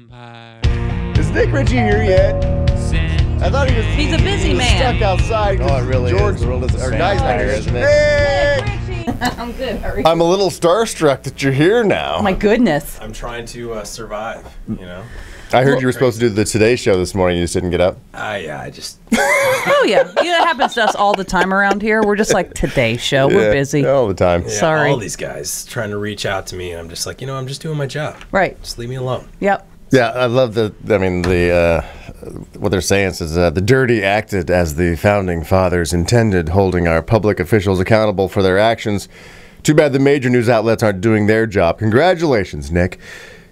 Vampire. Is Nik Richie here yet? I thought he was. He's a busy man. Stuck outside. Oh, it really George, is. The world is our guy's not here, isn't it? Nik Richie. I'm good. How are you? I'm a little starstruck that you're here now. Oh my goodness. I'm trying to survive, you know? I heard you were supposed to do the Today Show this morning. You just didn't get up. Yeah, I just... Oh yeah, that happens to us all the time around here. We're just like, Today Show. We're busy. all the time. Yeah, Sorry. all these guys trying to reach out to me, and I'm just like, I'm just doing my job. Right. Just leave me alone. Yep. Yeah, I love the. I mean, what they're saying is the dirty acted as the founding fathers intended, holding our public officials accountable for their actions. Too bad the major news outlets aren't doing their job. Congratulations, Nick.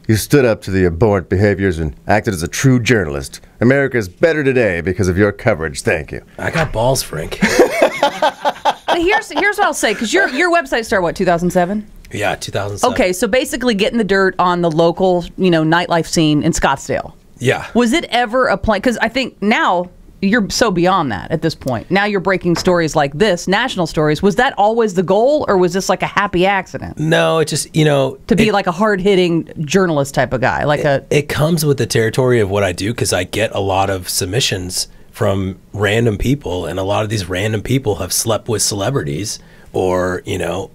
You stood up to the abhorrent behaviors and acted as a true journalist. America is better today because of your coverage. Thank you. I got balls, Frank. Here's what I'll say, because your website started, what, 2007? Yeah, 2007. Okay, so basically getting the dirt on the local, nightlife scene in Scottsdale. Yeah. Was it ever a plan? Because I think now you're so beyond that at this point. Now you're breaking stories like this, national stories. Was that always the goal, or was this like a happy accident? No, it just, to be like a hard-hitting journalist type of guy. It comes with the territory of what I do, because I get a lot of submissions from random people, and a lot of these random people have slept with celebrities or,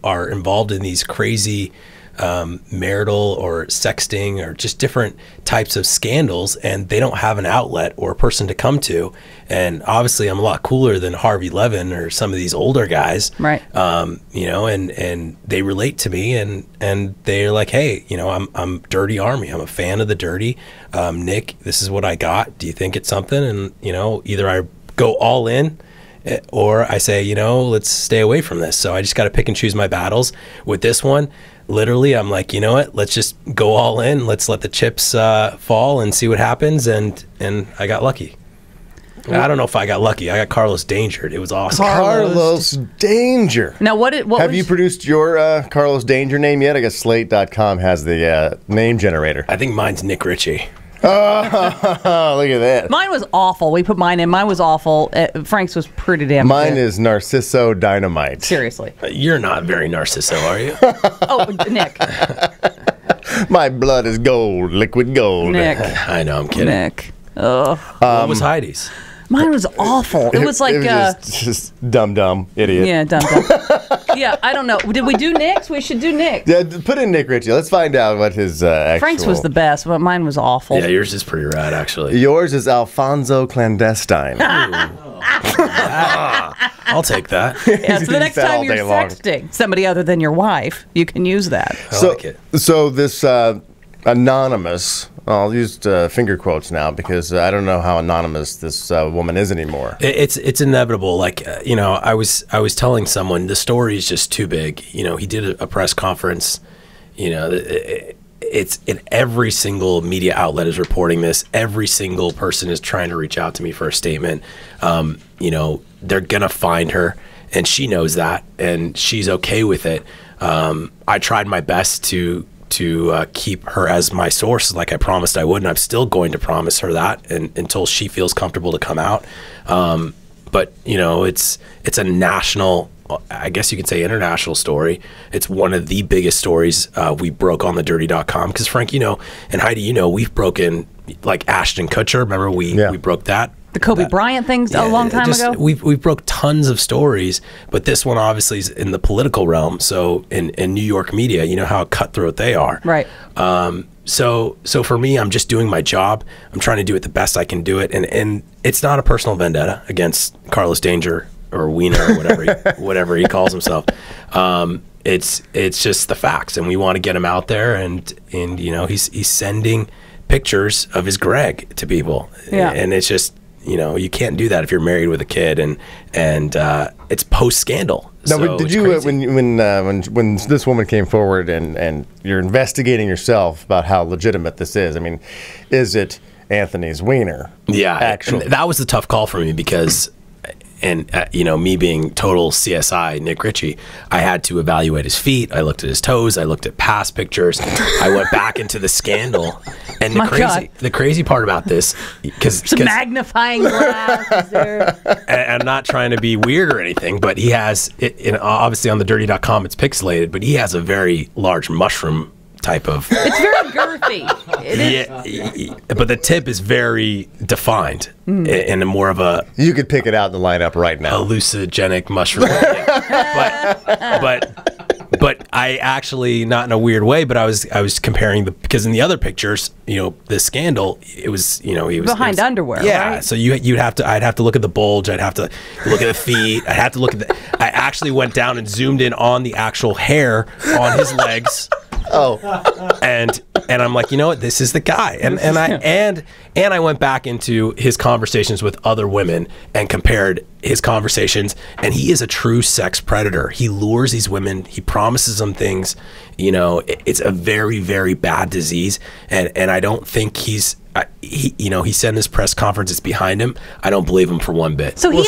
are involved in these crazy marital or sexting or just different types of scandals, and they don't have an outlet or a person to come to. And obviously I'm a lot cooler than Harvey Levin or some of these older guys, right? And they relate to me, and they're like, hey, I'm Dirty Army, I'm a fan of the Dirty. Nick, this is what I got, do you think it's something? And either I go all in, or I say, let's stay away from this. So I just got to pick and choose my battles. With this one, literally, I'm like, let's just go all in. Let's let the chips fall and see what happens. And I got lucky. I don't know if I got lucky. I got Carlos Dangered. It was awesome. Carlos Danger. Now, what have you produced your Carlos Danger name yet? I guess Slate.com has the name generator. I think mine's Nik Richie. Oh, look at that. Mine was awful. We put mine in. Mine was awful. Frank's was pretty damn Mine good. is Narciso Dynamite. Seriously. You're not very Narciso, are you? Oh, Nick. My blood is gold, liquid gold. Nick. I know, I'm kidding. Nick. Ugh. What was Heidi's? Mine was awful. It was like... just dumb idiot. Yeah, dumb. Yeah, I don't know. Did we do Nick's? We should do Nick's. Yeah, put in Nik Richie. Let's find out what his actual... Frank's was the best, but mine was awful. Yeah, yours is pretty rad, actually. Yours is Alfonso Clandestine. I'll take that. Yeah, so the next time you're sexting somebody other than your wife, you can use that. I like it. So this anonymous... I'll use finger quotes now, because I don't know how anonymous this woman is anymore. It's inevitable. Like, I was telling someone the story is just too big. He did a press conference. It's in every single media outlet is reporting this. Every single person is trying to reach out to me for a statement. They're gonna find her, and she knows that, and she's okay with it. I tried my best to keep her as my source, like I promised I would, and I'm still going to promise her that until she feels comfortable to come out. But it's a national, I guess you could say international story. It's one of the biggest stories we broke on thedirty.com, because Frank, and Heidi, we've broken like Ashton Kutcher. Remember we broke that. The Kobe Bryant things a long time ago? We've broke tons of stories, but this one obviously is in the political realm. So in New York media, you know how cutthroat they are. Right. So for me, I'm just doing my job. I'm trying to do it the best I can do it. And it's not a personal vendetta against Carlos Danger or Weiner or whatever he calls himself. It's just the facts, and we want to get him out there, and he's sending pictures of his Greg to people. Yeah. And it's just, you can't do that if you're married with a kid, and it's post scandal. Now, So did it's you crazy. when this woman came forward and you're investigating yourself about how legitimate this is? I mean, is it Anthony's wiener? Yeah, actually, and that was the tough call for me, because. And, me being total CSI, Nik Richie, I had to evaluate his feet. I looked at his toes. I looked at past pictures. I went back into the scandal. And the crazy part about this, because magnifying glass. I'm not trying to be weird or anything, but he has, obviously on thedirty.com it's pixelated, but he has a very large mushroom type of. It's very girthy. It is. Yeah, but the tip is very defined and more of a You could pick it out in the lineup right now. hallucinogenic mushroom. But I actually, not in a weird way, but I was comparing because in the other pictures, the scandal, it was, he was Behind underwear, yeah. right? So I'd have to look at the bulge, I'd have to look at the feet, I'd have to look at I actually went down and zoomed in on the actual hair on his legs. Oh, and I'm like, you know what, this is the guy. And I went back into his conversations with other women and compared his conversations, and he is a true sex predator. He lures these women, he promises them things. It's a very, very bad disease, and I don't think he said in his press conference it's behind him. I don't believe him for one bit. So no,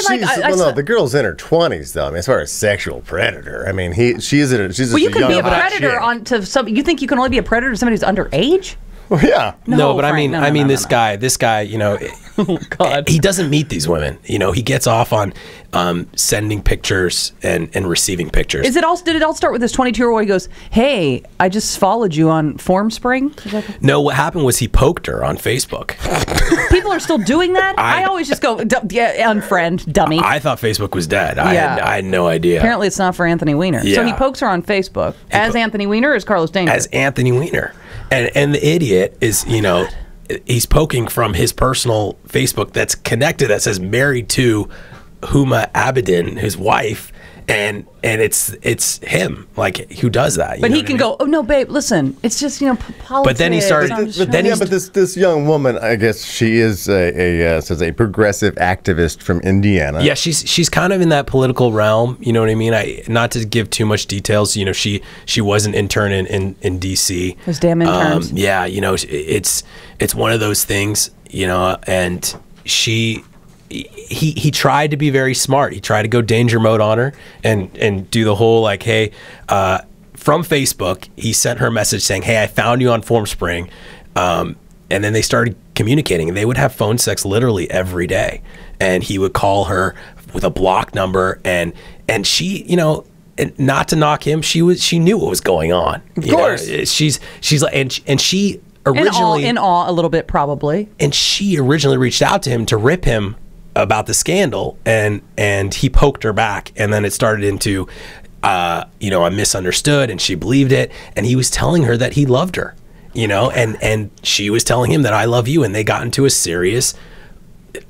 the girl's in her 20s though. I mean, as far as sexual predator, I mean, she's well, you can be a predator onto some. You think you can only be a predator to somebody who's underage? Well, yeah. No, but Frank, this guy, oh, God. he doesn't meet these women. He gets off on sending pictures and receiving pictures. Did it all start with this 22-year-old? He goes, "Hey, I just followed you on FormSpring." No, what happened was he poked her on Facebook. People are still doing that. I always just go, unfriend, dummy. I thought Facebook was dead. I had no idea. Apparently, it's not for Anthony Weiner. Yeah. So he pokes her on Facebook as Anthony Weiner or as Carlos Danger? As Anthony Weiner. And the idiot is, he's poking from his personal Facebook that's connected, that says married to Huma Abedin, his wife, and it's him, like, who does that. But he can go, "Oh no, babe, listen, it's just politics." But then he started. But this young woman, I guess she is says a progressive activist from Indiana. Yeah, she's kind of in that political realm. You know what I mean? Not to give too much details. She was an intern in D.C. Those damn interns. Yeah, it's one of those things. And he tried to be very smart. He tried to go danger mode on her and do the whole like, hey, from Facebook, he sent her a message saying, hey, I found you on FormSpring. And then they started communicating, and they would have phone sex literally every day. And he would call her with a block number, and she, and not to knock him, she knew what was going on. Of course. She's like, and she originally in awe a little bit probably. And she originally reached out to him to rip him about the scandal, and he poked her back, and then it started into I misunderstood, and she believed it, and he was telling her that he loved her, and she was telling him that I love you, and they got into a serious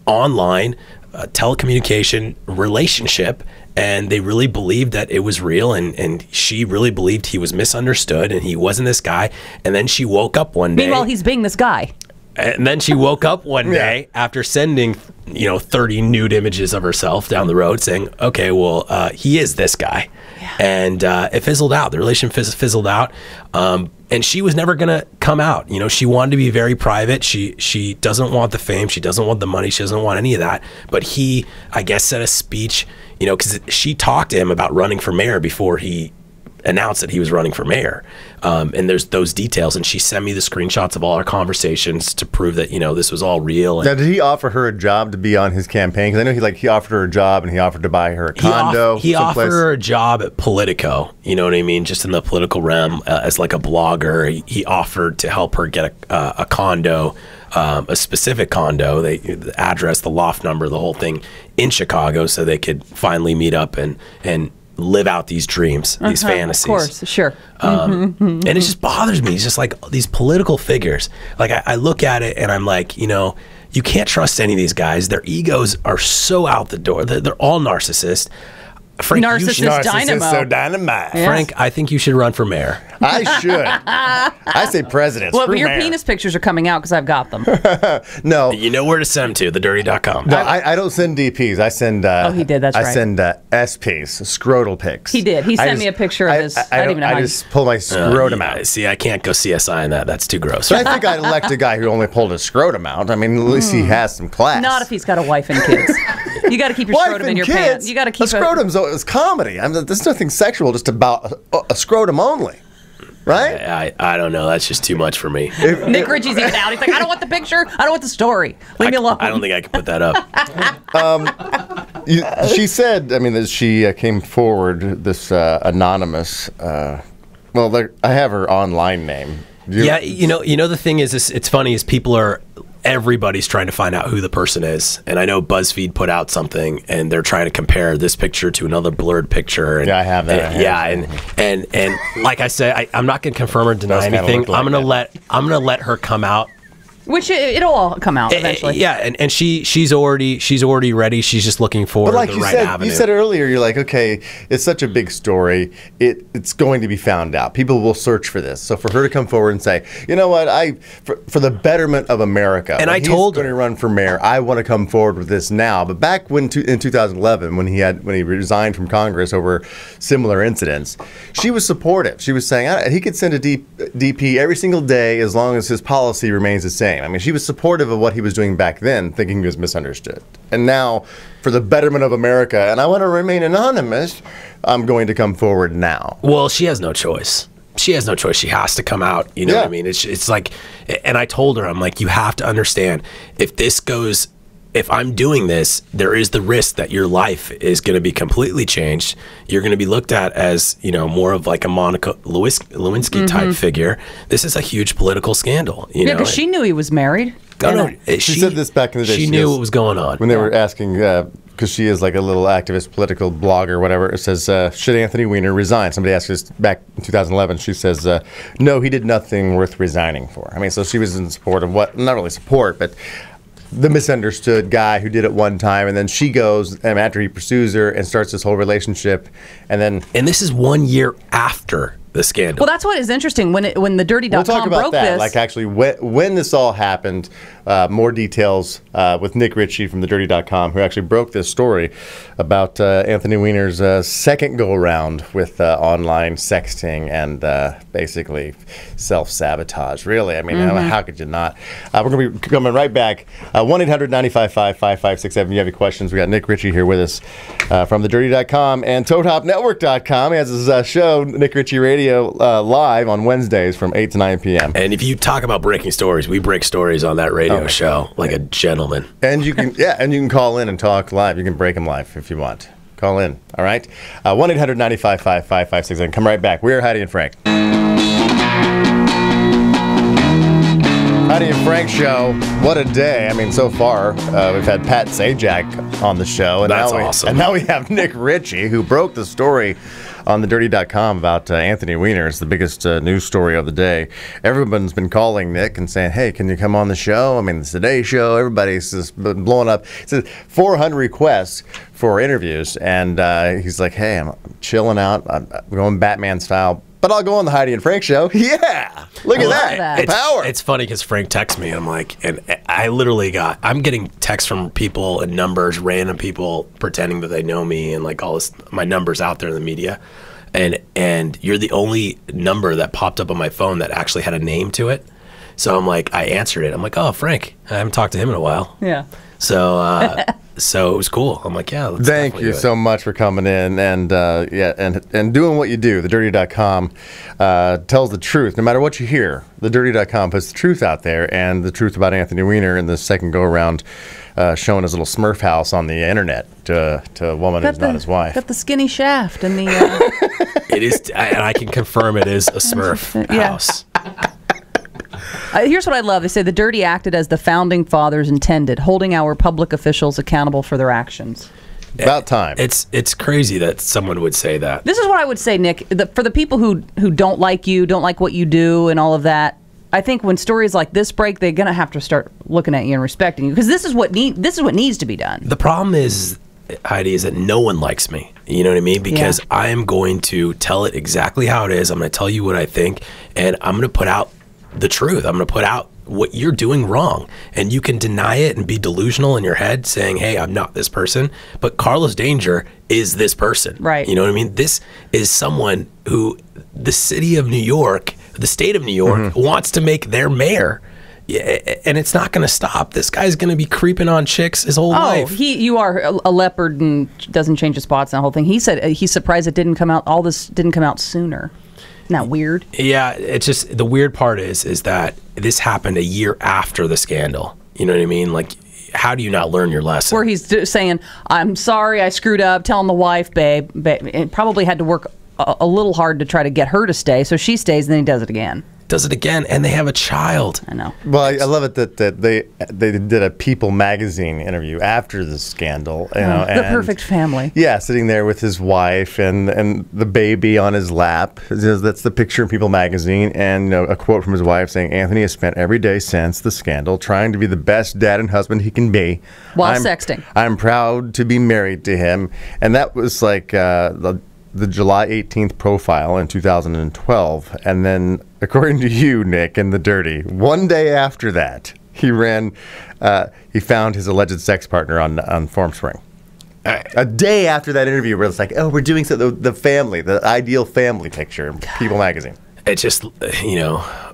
online telecommunication relationship, and they really believed that it was real, and she really believed he was misunderstood and he wasn't this guy. And then she woke up one day. Meanwhile, he's being this guy. And then she woke up one day after sending 30 nude images of herself down the road saying, okay, well, he is this guy. Yeah. And it fizzled out. The relationship fizzled out. And she was never going to come out. She wanted to be very private. She doesn't want the fame. She doesn't want the money. She doesn't want any of that. But he, I guess, said a speech, because she talked to him about running for mayor before he announced that he was running for mayor. And there's those details, and she sent me the screenshots of all our conversations to prove that this was all real. Now, did he offer her a job to be on his campaign? Because I know he offered her a job, and he offered to buy her a condo. He offered her a job at Politico. You know what I mean? Just in the political realm, as like a blogger. He offered to help her get a condo, a specific condo, the address, the loft number, the whole thing in Chicago, so they could finally meet up and live out these dreams, these fantasies. Of course, sure. And it just bothers me. It's just like these political figures. Like I look at it and I'm like, you can't trust any of these guys. Their egos are so out the door. They're all narcissists. Frank, Narcissist dynamo. So dynamite. Yes. Frank, I think you should run for mayor. I should. I say president. Well, but your penis pictures are coming out because I've got them. No. You know where to send them to, thedirty.com. No, I don't send DPs. I send... oh, he did. That's right. I send SPs, scrotal pics. He did. He sent me a picture of his... I don't even know I just pull my scrotum out. See, I can't go CSI on that. That's too gross. But I think I'd elect a guy who only pulled his scrotum out. I mean, at least he has some class. Not if he's got a wife and kids. You got to keep your scrotum in your pants. You got to keep a scrotum's it's comedy. There's nothing sexual just about a scrotum only, right? I don't know. That's just too much for me. Nick Richie's even out. He's like, I don't want the picture. I don't want the story. Leave me alone. I don't think I can put that up. She said, that she came forward, this anonymous. I have her online name. Yeah, the thing is, it's funny is everybody's trying to find out who the person is. And I know BuzzFeed put out something and they're trying to compare this picture to another blurred picture. And, yeah, I have that. And like I said, I'm not going to confirm or deny anything. I'm going to let her come out. Which it'll all come out eventually. Yeah, and she's already ready. She's just looking for the right avenue. You said earlier, you're like, okay, it's such a big story. It's going to be found out. People will search for this. So for her to come forward and say, you know what, for the betterment of America, and I told her going to run for mayor, I want to come forward with this now. But back in 2011, when he resigned from Congress over similar incidents, she was supportive. She was saying he could send a DP every single day as long as his policy remains the same. I mean, she was supportive of what he was doing back then, thinking he was misunderstood. And now, for the betterment of America, and I want to remain anonymous, I'm going to come forward now. Well, she has no choice. She has no choice. She has to come out. You know what I mean? It's like, and I told her, I'm like, you have to understand, if I'm doing this, there is the risk that your life is going to be completely changed. You're going to be looked at as, more of like a Monica Lewinsky type figure. This is a huge political scandal. Because she knew he was married. She said this back in the day. She knew what was going on. When they were asking, because she is like a little activist, political blogger, whatever, it says, should Anthony Weiner resign? Somebody asked us back in 2011. She says, no, he did nothing worth resigning for. I mean, so she was in support of not really support, but the misunderstood guy who did it one time, and then she goes, and after he pursues her and starts this whole relationship, and this is 1 year after the scandal. Well, that's what is interesting. When the Dirty.com we'll talk about broke that. this, like actually when this all happened, more details with Nik Richie from the Dirty.com, who actually broke this story about Anthony Weiner's second go around with online sexting and basically self-sabotage. Really, I mean, how could you not? We're going to be coming right back. 1-800-955-5567. You have any questions? We got Nik Richie here with us from the Dirty.com and ToadHopNetwork.com. He has his show, Nik Richie Radio, live on Wednesdays from 8 to 9 p.m. And if you talk about breaking stories, we break stories on that radio show like a gentleman. And you can call in and talk live. You can break them live if you want. Call in. All right. 1-800-955-5567. Come right back. We're Heidi and Frank. Heidi and Frank show. What a day. I mean, so far, we've had Pat Sajak on the show. And that's awesome. And now we have Nik Richie, who broke the story on the Dirty.com about Anthony Weiner. It's the biggest news story of the day. Everyone's been calling Nick and saying, hey, can you come on the show? I mean, the Today Show, everybody's just been blowing up. It says 400 requests for interviews, and he's like, hey, I'm chilling out. I'm going Batman style, but I'll go on the Heidi and Frank show. Yeah, look at that. Power. It's funny because Frank texts me, and I'm like, and I'm getting texts from people and numbers, random people pretending that they know me, and like all this, my numbers out there in the media, and you're the only number that popped up on my phone that actually had a name to it. So I'm like, I answered it. I'm like, oh, Frank, I haven't talked to him in a while. Yeah. So so it was cool. I'm like, yeah. Thank you so much for coming in and and doing what you do. The Dirty.com tells the truth. No matter what you hear, the Dirty.com puts the truth out there, and the truth about Anthony Weiner in the second go around, showing his little Smurf house on the internet to a woman who's not his wife. Got the skinny shaft and the. It is, and I can confirm it is a Smurf house. Here's what I love. They say the Dirty acted as the founding fathers intended, holding our public officials accountable for their actions. About time. It's crazy that someone would say that. This is what I would say, Nick. For the people who don't like you, don't like what you do, and all of that, I think when stories like this break, they're gonna have to start looking at you and respecting you, because this is what needs to be done. The problem is, Heidi, is that no one likes me. You know what I mean? Because I am going to tell it exactly how it is. I'm going to tell you what I think, and I'm going to put out the truth. I'm going to put out what you're doing wrong, and you can deny it and be delusional in your head saying, hey, I'm not this person, but Carlos Danger is this person. Right. You know what I mean? This is someone who the city of New York, the state of New York, wants to make their mayor. Yeah, and it's not going to stop. This guy's going to be creeping on chicks his whole life. You are a leopard and doesn't change his spots and the whole thing. He said he's surprised it didn't come out. All this didn't come out sooner. Isn't that weird? Yeah, it's just the weird part is that this happened a year after the scandal. You know what I mean? Like, how do you not learn your lesson? Where he's saying, "I'm sorry, I screwed up," telling the wife, babe, it probably had to work a little hard to try to get her to stay, so she stays, and then he does it again. does it again, and they have a child. I know. Well, I love it that they did a People magazine interview after the scandal. You know, the perfect family. Yeah, sitting there with his wife and the baby on his lap. That's the picture in People magazine, and a quote from his wife saying, "Anthony has spent every day since the scandal trying to be the best dad and husband he can be While sexting. I'm proud to be married to him." And that was like the July 18th profile in 2012. And then, according to you, Nick, in The Dirty, one day after that, he found his alleged sex partner on Formspring. A day after that interview, where it's like, oh, we're doing the family, the ideal family picture, People magazine. It just,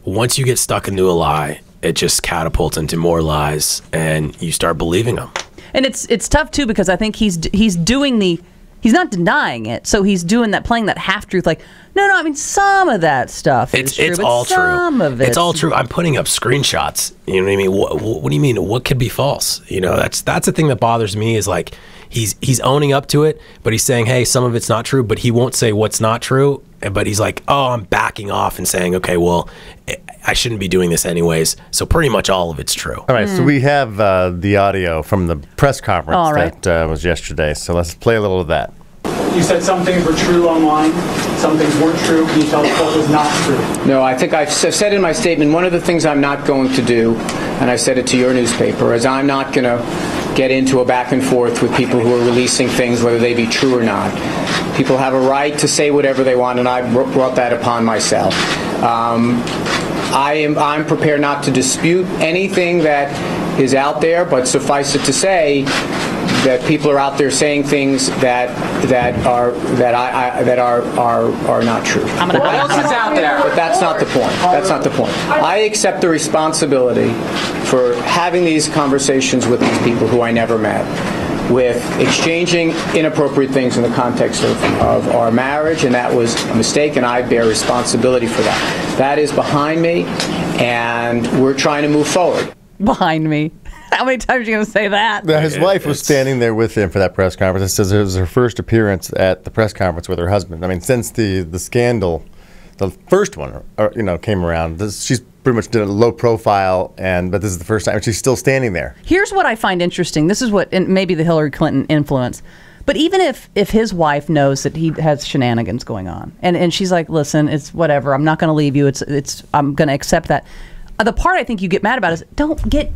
once you get stuck into a lie, it just catapults into more lies, and you start believing them. And it's tough too, because I think he's doing he's not denying it, so he's doing that, playing that half truth. Like, no, I mean, some of that stuff is true. It's all true. Some of it, it's all true. I'm putting up screenshots. You know what I mean? What do you mean? What could be false? That's the thing that bothers me, is like he's owning up to it, but he's saying, hey, some of it's not true, but he won't say what's not true. But he's like, oh, I'm backing off and saying, okay, well, I shouldn't be doing this anyways. So pretty much all of it's true. All right, so we have the audio from the press conference that was yesterday. So let's play a little of that. You said some things were true online, some things weren't true. Can you tell us what was not true? No, I think I've said in my statement, one of the things I'm not going to do, and I said it to your newspaper, is I'm not going to get into a back and forth with people who are releasing things, whether they be true or not. People have a right to say whatever they want, and I brought that upon myself. I'm prepared not to dispute anything that is out there, but suffice it to say that people are out there saying things that are not true. What else is out there? But that's not the point. That's not the point. I accept the responsibility for having these conversations with these people who I never met, with exchanging inappropriate things in the context of our marriage, and that was a mistake, and I bear responsibility for that. That is behind me, and we're trying to move forward. Behind me. How many times are you going to say that? His wife was standing there with him for that press conference. It says it was her first appearance at the press conference with her husband. I mean, since the scandal, the first one, came around, she's pretty much did a low profile, but this is the first time she's still standing there. Here's what I find interesting. This is what, and maybe the Hillary Clinton influence, but even if his wife knows that he has shenanigans going on, and she's like, listen, it's whatever, I'm not going to leave you, I'm going to accept that. The part I think you get mad about is don't get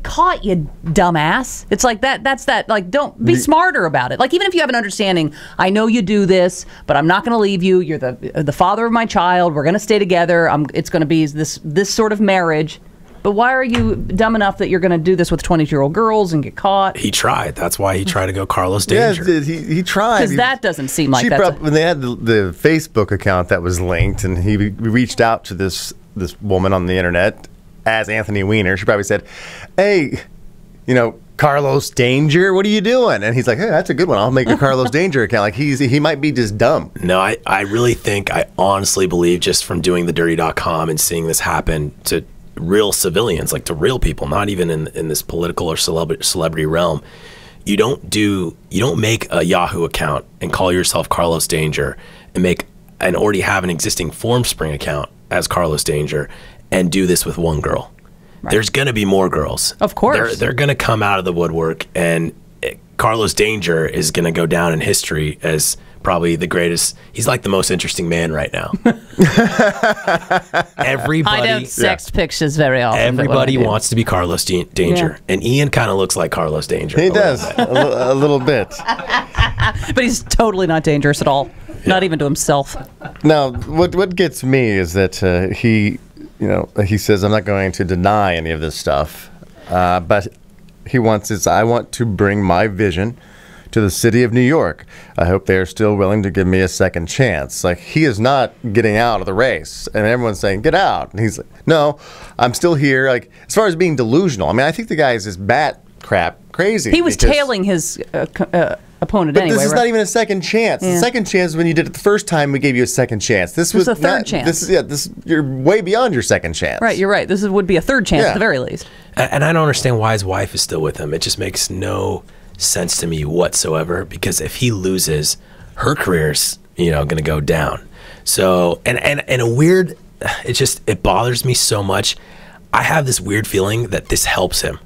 caught, you dumbass. It's like that's like, don't be smarter about it. Like, even if you have an understanding, I know you do this, but I'm not going to leave you. You're the father of my child. We're going to stay together. It's going to be this sort of marriage. But why are you dumb enough that you're going to do this with 22-year-old girls and get caught? He tried. That's why he tried to go Carlos Danger. Yeah, he tried. Because that doesn't seem like that. When they had the Facebook account that was linked, and he reached out to this woman on the internet as Anthony Weiner, she probably said, hey, Carlos Danger, what are you doing? And he's like, hey, that's a good one. I'll make a Carlos Danger account. Like, he might be just dumb. No, I really think, I honestly believe, just from doing thedirty.com and seeing this happen to real civilians, like to real people, not even in this political or celebrity realm, you don't make a Yahoo account and call yourself Carlos Danger and already have an existing Formspring account as Carlos Danger and do this with one girl. Right. There's going to be more girls. Of course. They're going to come out of the woodwork, and Carlos Danger is going to go down in history as probably the greatest. He's like the most interesting man right now. Everybody. I don't sex pictures very often. Everybody wants to be Carlos Danger. Yeah. And Ian kind of looks like Carlos Danger. He does. A little bit. But he's totally not dangerous at all. Yeah. Not even to himself. Now, what gets me is that he says, I'm not going to deny any of this stuff, but he I want to bring my vision to the city of New York. I hope they are still willing to give me a second chance. Like, he is not getting out of the race, and everyone's saying, get out. And he's like, no, I'm still here. Like, as far as being delusional, I mean, I think the guy is just bat crap crazy. He was tailing his opponent anyway. But this is not even a second chance. Yeah. The second chance is when you did it the first time, we gave you a second chance. This was a third chance. You're way beyond your second chance. Right, you're right. This would be a third chance at the very least. And I don't understand why his wife is still with him. It just makes no sense to me whatsoever, because if he loses, her career's going to go down. So and a weird it bothers me so much. I have this weird feeling that this helps him.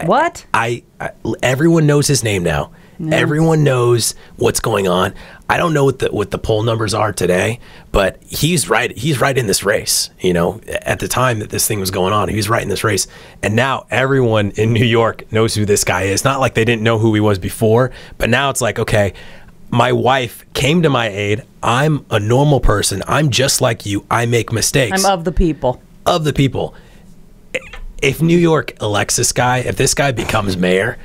What? Everyone knows his name now. Yeah. Everyone knows what's going on. I don't know what the poll numbers are today, but he's right. He's right in this race. You know, at the time that this thing was going on, he was right in this race. And now everyone in New York knows who this guy is. Not like they didn't know who he was before, but now it's like, okay, my wife came to my aid. I'm a normal person. I'm just like you. I make mistakes. I'm of the people. Of the people. If New York elects this guy, if this guy becomes mayor,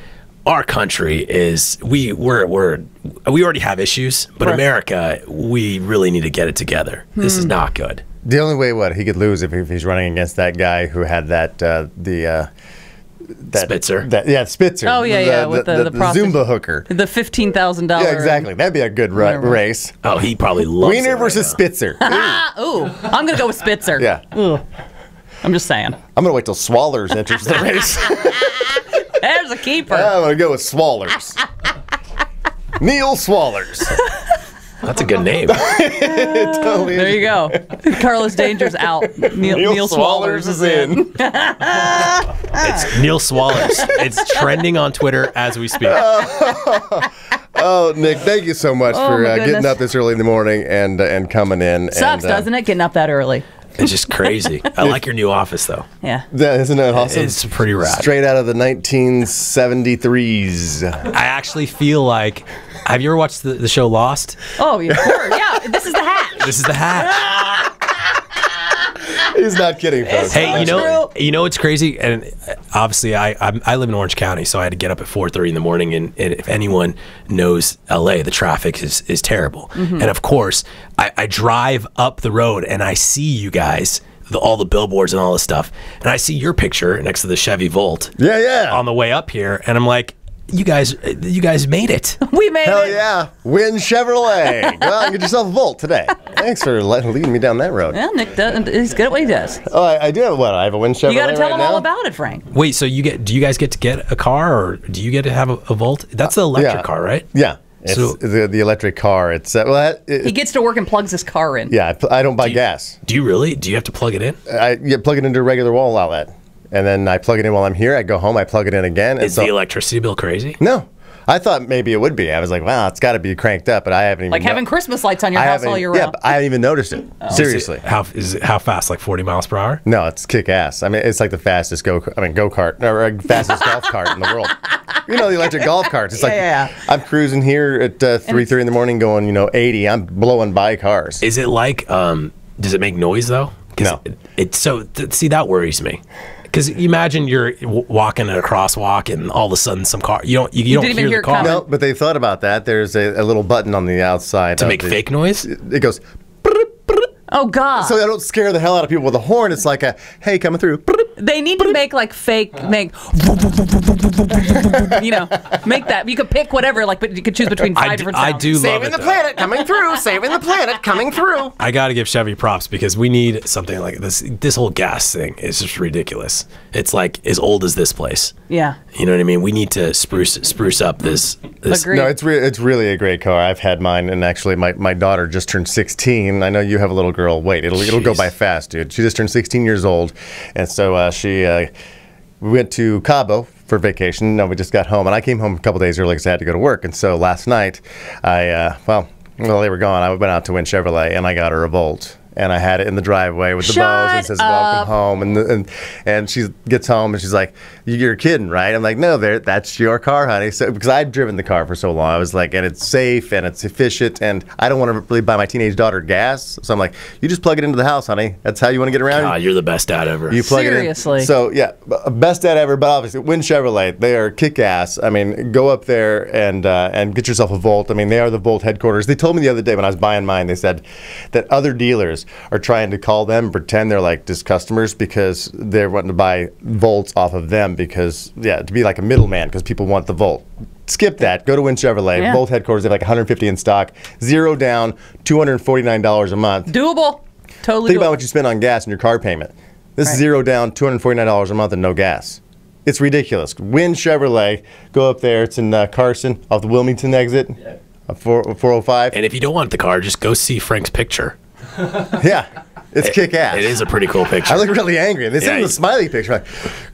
our country is we already have issues, but right. America, we really need to get it together. This is not good. The only way he could lose if he's running against that guy who had that Spitzer. Spitzer. Oh yeah, with the Zumba hooker. The $15,000. Yeah, exactly. That'd be a good race. Oh, he probably loves Weiner versus Spitzer. Ooh, I'm gonna go with Spitzer. Yeah. Ooh. I'm just saying. I'm gonna wait till Swallers enters the race. There's a keeper. I'm gonna go with Swallers. Neil Swallers. That's a good name. Totally there you go. Carlos Danger's out. Neil Swallers is in. It's Neil Swallers. It's trending on Twitter as we speak. Oh, Nick, thank you so much for getting up this early in the morning and coming in. Sucks, doesn't it, getting up that early? It's just crazy. I like your new office, though. Yeah. Isn't it awesome? It's pretty rad. Straight out of the 1973s. I actually feel like... Have you ever watched the show Lost? Oh, yeah. Yeah, this is the hat. This is the hat. He's not kidding, folks. Hey, you know what's crazy? And obviously, I live in Orange County, so I had to get up at 4:30 in the morning. And if anyone knows LA, the traffic is terrible. Mm-hmm. And of course, I drive up the road and I see you guys, all the billboards and all this stuff, and I see your picture next to the Chevy Volt. Yeah. On the way up here, and I'm like, you guys made it. We made Hell it. Yeah. Win Chevrolet. Go out and get yourself a Volt today. Thanks for leading me down that road. Yeah, Nick he's good at what he does. Oh, I do have what? I have a Win Chevrolet. You got to tell him now? all about it, Frank. Wait, so do you guys get to get a car, or do you get to have a Volt? That's the electric car, right? Yeah. It's the electric car. It's he gets to work and plugs his car in. Yeah, I don't buy gas. Do you really? Do you have to plug it in? I plug it into a regular wall outlet, and then I plug it in while I'm here. I go home, I plug it in again. Is the electricity bill crazy? No. I thought maybe it would be. I was like, wow, it's got to be cranked up, but I haven't even... having Christmas lights on your house all year round. Yeah, but I haven't even noticed it. Seriously. How fast? Like 40 miles per hour? No, it's kick-ass. I mean, it's like the fastest go-kart, or fastest golf cart in the world. You know, the electric golf carts. It's like, I'm cruising here at 3:30 in the morning going, 80. I'm blowing by cars. Is it like, does it make noise, though? No. See, that worries me. Because imagine you're walking at a crosswalk and all of a sudden some car, you don't hear the car. No, but they thought about that. There's a little button on the outside. To make fake noise? It goes... Oh, God. So I don't scare the hell out of people with a horn. It's like hey, coming through. They need to make make that. You could pick whatever, but you could choose between five different sounds. I do love Saving the planet, coming through. Saving the planet, coming through. I got to give Chevy props because we need something like this. This whole gas thing is just ridiculous. It's like as old as this place. Yeah. You know what I mean? We need to spruce up this. Agreed. No, it's really a great car. I've had mine, and actually my daughter just turned 16. I know you have a little girl. Wait, it'll go by fast, dude. She just turned 16 years old, and so we went to Cabo for vacation. No, we just got home, and I came home a couple days early because I had to go to work. And so last night, while they were gone, I went out to Win Chevrolet, and I got her a Volt. And I had it in the driveway with the bows and it says welcome home, and she gets home and she's like, you're kidding, right? I'm like, no, that's your car, honey. So because I've driven the car for so long, I was like, and it's safe and it's efficient, and I don't want to really buy my teenage daughter gas, so I'm like, you just plug it into the house, honey. That's how you want to get around. God, you're the best dad ever. You plug Seriously. it in. So yeah, best dad ever. But obviously, Win Chevrolet, they are kick ass. I mean, go up there and get yourself a Volt. I mean, they are the Volt headquarters. They told me the other day when I was buying mine, they said that other dealers are trying to call them, pretend they're like just customers because they're wanting to buy Volts off of them because, to be like a middleman because people want the Volt. Skip that. Go to Win Chevrolet. Yeah. Volt headquarters. They have like 150 in stock. 0 down, $249 a month. Doable. Totally Think doable. about what you spend on gas and your car payment. This is 0 down, $249 a month and no gas. It's ridiculous. Win Chevrolet. Go up there. It's in Carson off the Wilmington exit. 405. And if you don't want the car, just go see Frank's picture. Yeah. It's kick-ass. It is a pretty cool picture. I look really angry. They send the smiley picture, like,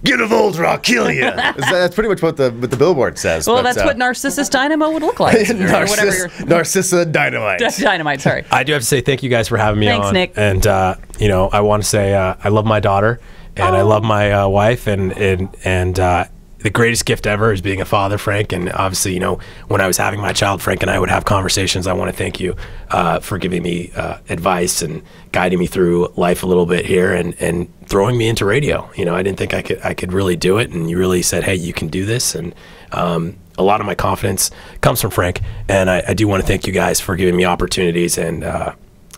get a volt or I'll kill you. That's pretty much what the billboard says. Well, that's what Narcissus Dynamo would look like. Narcissa Dynamite. Dynamite, sorry. I do have to say thank you guys for having me on. Thanks, Nick. And, I want to say I love my daughter, and I love my wife, and the greatest gift ever is being a father, Frank. And obviously, when I was having my child, Frank and I would have conversations. I want to thank you for giving me advice and guiding me through life a little bit here, and throwing me into radio. I didn't think I could really do it, and you really said, hey, you can do this. And a lot of my confidence comes from Frank, and I do want to thank you guys for giving me opportunities. And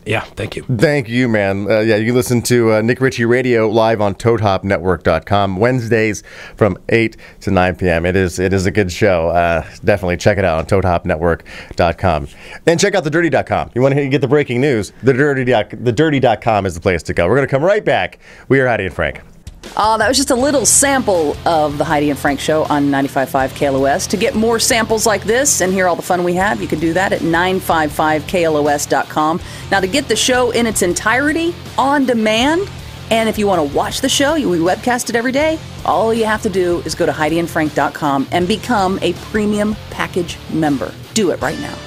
yeah, thank you. Thank you, man. You can listen to Nik Richie Radio live on ToadHopNetwork.com Wednesdays from 8 to 9 p.m. It is a good show. Definitely check it out on ToadHopNetwork.com. And check out TheDirty.com. You want to get the breaking news? TheDirty.com is the place to go. We're going to come right back. We are Heidi and Frank. That was just a little sample of the Heidi and Frank Show on 95.5 KLOS. To get more samples like this and hear all the fun we have, you can do that at 955KLOS.com. Now, to get the show in its entirety on demand, and if you want to watch the show, we webcast it every day, all you have to do is go to HeidiandFrank.com and become a premium package member. Do it right now.